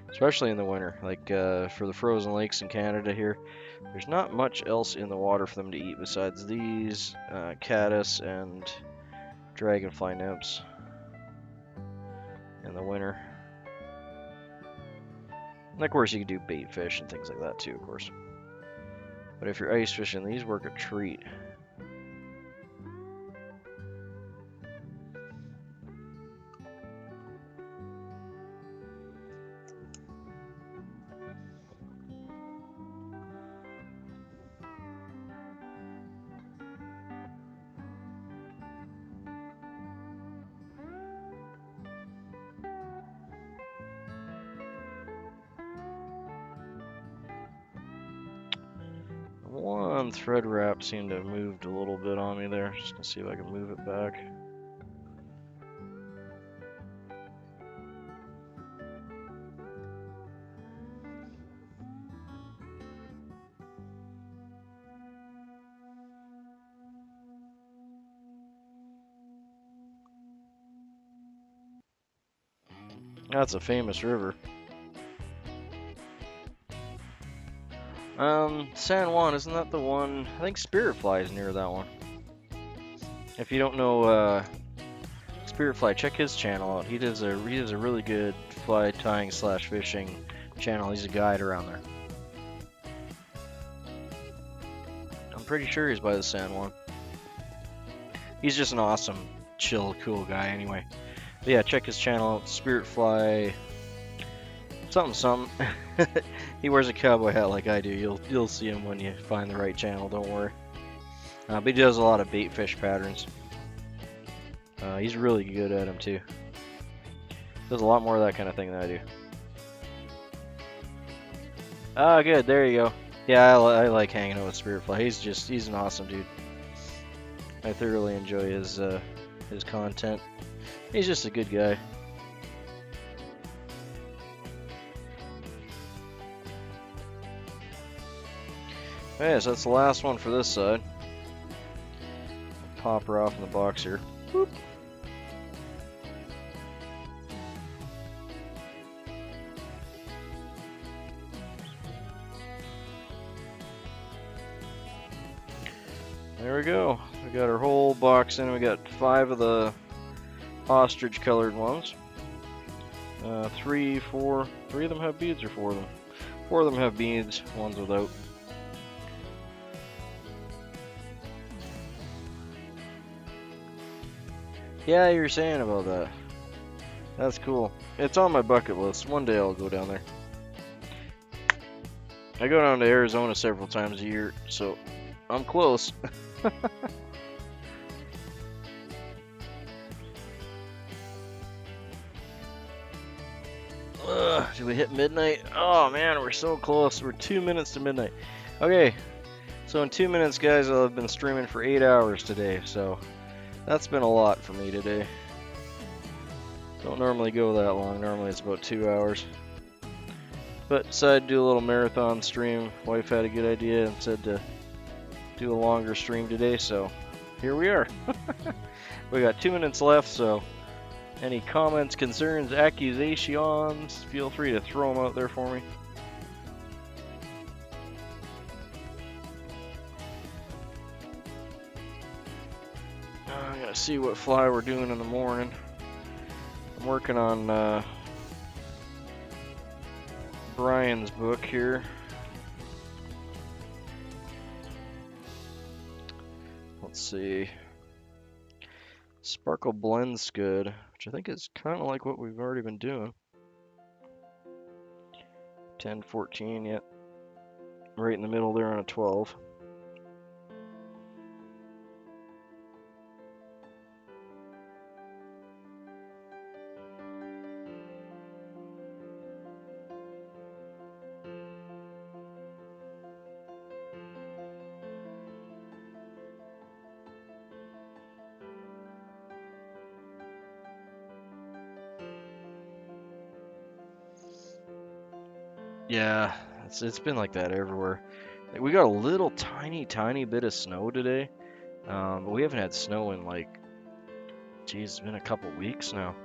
S1: Especially in the winter. Like, for the frozen lakes in Canada here, there's not much else in the water for them to eat besides these, caddis and dragonfly nymphs in the winter. And of course, you can do bait fish and things like that too, of course. But if you're ice fishing, these work a treat. One thread wrap seemed to have moved a little bit on me there. Just gonna see if I can move it back. That's a famous river. San Juan, isn't that the one? I think Spirit Fly is near that one. If you don't know Spirit Fly, check his channel out. He does a really good fly tying / fishing channel. He's a guide around there. I'm pretty sure he's by the San Juan. He's just an awesome, chill, cool guy anyway. But yeah, check his channel out, Spirit Fly something. He wears a cowboy hat like I do. You'll see him when you find the right channel, don't worry. But he does a lot of bait fish patterns. He's really good at them too. Does a lot more of that kind of thing than I do. Oh, good. There you go. Yeah, I like hanging out with Spirit Fly. He's an awesome dude. I thoroughly enjoy his content. He's just a good guy. Okay, so that's the last one for this side. Pop her off in the box here. Boop. There we go. We got our whole box in. We got 5 of the ostrich colored ones. 3 of them have beads, or 4 of them? 4 of them have beads, one's without. Yeah, you were saying about that. That's cool. It's on my bucket list. One day I'll go down there. I go down to Arizona several times a year, so I'm close. Did we hit midnight? Oh man, we're so close. We're 2 minutes to midnight. Okay, so in 2 minutes, guys, I'll have been streaming for 8 hours today, so that's been a lot for me today. Don't normally go that long. Normally it's about 2 hours. But decided to do a little marathon stream. Wife had a good idea and said to do a longer stream today, so here we are. We got 2 minutes left, so any comments, concerns, accusations, feel free to throw them out there for me. I'm gonna see what fly we're doing in the morning. I'm working on Brian's book here. Let's see. Sparkle Blend Scud, which I think is kind of like what we've already been doing. 10-14, yep. Right in the middle there on a 12. Yeah, it's been like that everywhere. We got a little tiny bit of snow today, but we haven't had snow in like, geez, it's been a couple weeks now,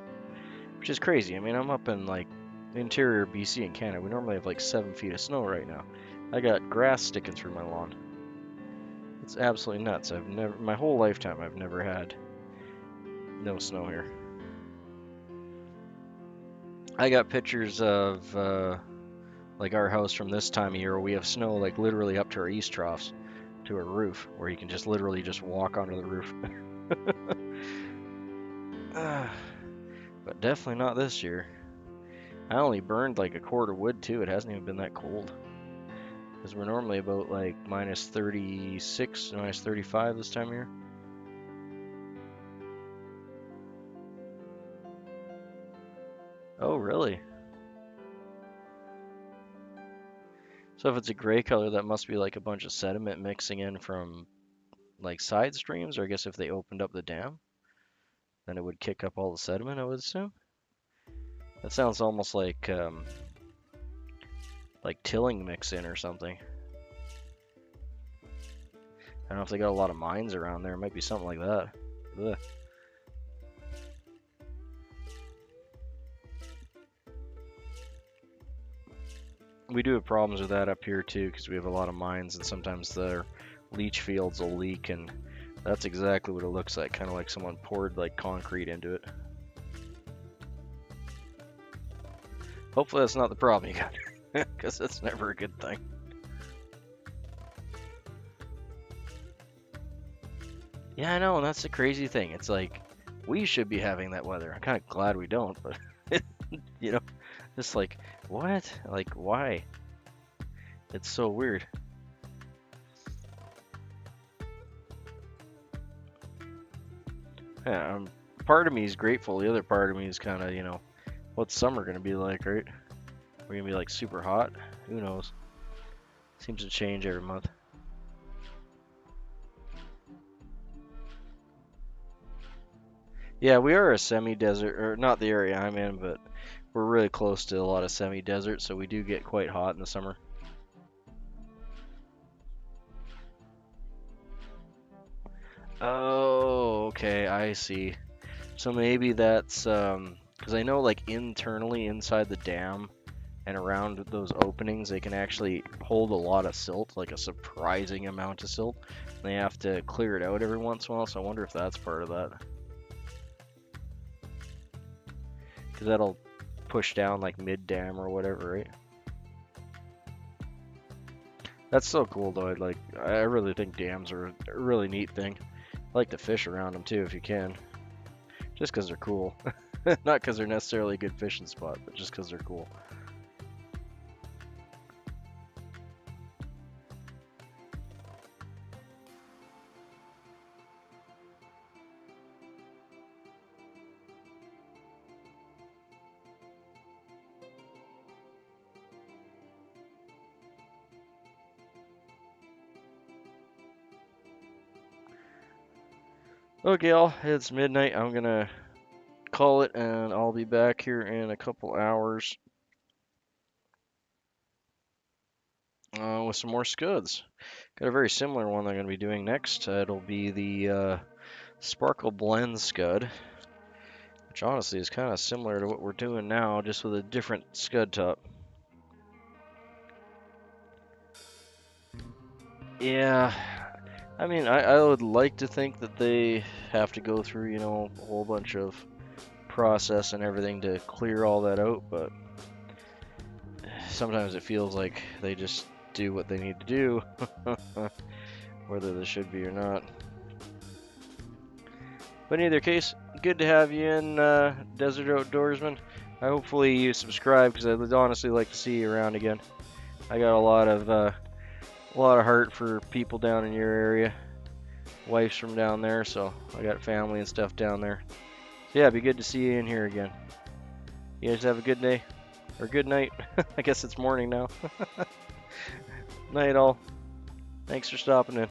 S1: which is crazy. I mean, I'm up in like interior BC and Canada. We normally have like 7 feet of snow right now. I got grass sticking through my lawn. It's absolutely nuts. My whole lifetime, I've never had no snow here. I got pictures of like our house from this time of year where we have snow like literally up to our east troughs, to our roof, where you can just literally just walk onto the roof. But definitely not this year. I only burned like a quart of wood too. It hasn't even been that cold. Because we're normally about like minus 36, minus 35 this time of year. Oh, really? So if it's a gray color, that must be like a bunch of sediment mixing in from like side streams, or I guess if they opened up the dam, then it would kick up all the sediment, I would assume. That sounds almost like tilling mix in or something. I don't know if they got a lot of mines around there. It might be something like that. Ugh. We do have problems with that up here too, because we have a lot of mines, and sometimes their leach fields will leak, and that's exactly what it looks like, kind of like someone poured like concrete into it. Hopefully that's not the problem you got, because that's never a good thing. Yeah, I know, and that's the crazy thing. It's like, we should be having that weather. I'm kind of glad we don't, but, you know, just like, what? Like, why? It's so weird. Yeah, part of me is grateful. The other part of me is kind of, you know, What's summer gonna be like, right? We're gonna be like super hot? Who knows? Seems to change every month. Yeah, we are a semi-desert, or not the area I'm in, but we're really close to a lot of semi-desert, so we do get quite hot in the summer. Oh, okay, I see. So maybe that's because I know like internally inside the dam and around those openings, they can actually hold a lot of silt, like a surprising amount of silt. And they have to clear it out every once in a while, so I wonder if that's part of that. Because that'll push down like mid-dam or whatever, right? That's so cool though. I really think dams are a really neat thing. I like to fish around them too if you can, just because they're cool. Not because they're necessarily a good fishing spot, but just because they're cool. Okay, y'all, it's midnight. I'm gonna call it, and I'll be back here in a couple hours with some more scuds. Got a very similar one I'm gonna be doing next. It'll be the Sparkle Blend Scud, which honestly is kind of similar to what we're doing now, just with a different scud top. Yeah, I mean, I would like to think that they have to go through, a whole bunch of process and everything to clear all that out, but sometimes it feels like they just do what they need to do, whether they should be or not. But in either case, good to have you in, Desert Outdoorsman. Hopefully you subscribe, because I would honestly like to see you around again. I got a lot of heart for people down in your area. Wife's from down there, so I got family and stuff down there. So yeah, it'd be good to see you in here again. You guys have a good day, or good night. I guess it's morning now. Night all. Thanks for stopping in.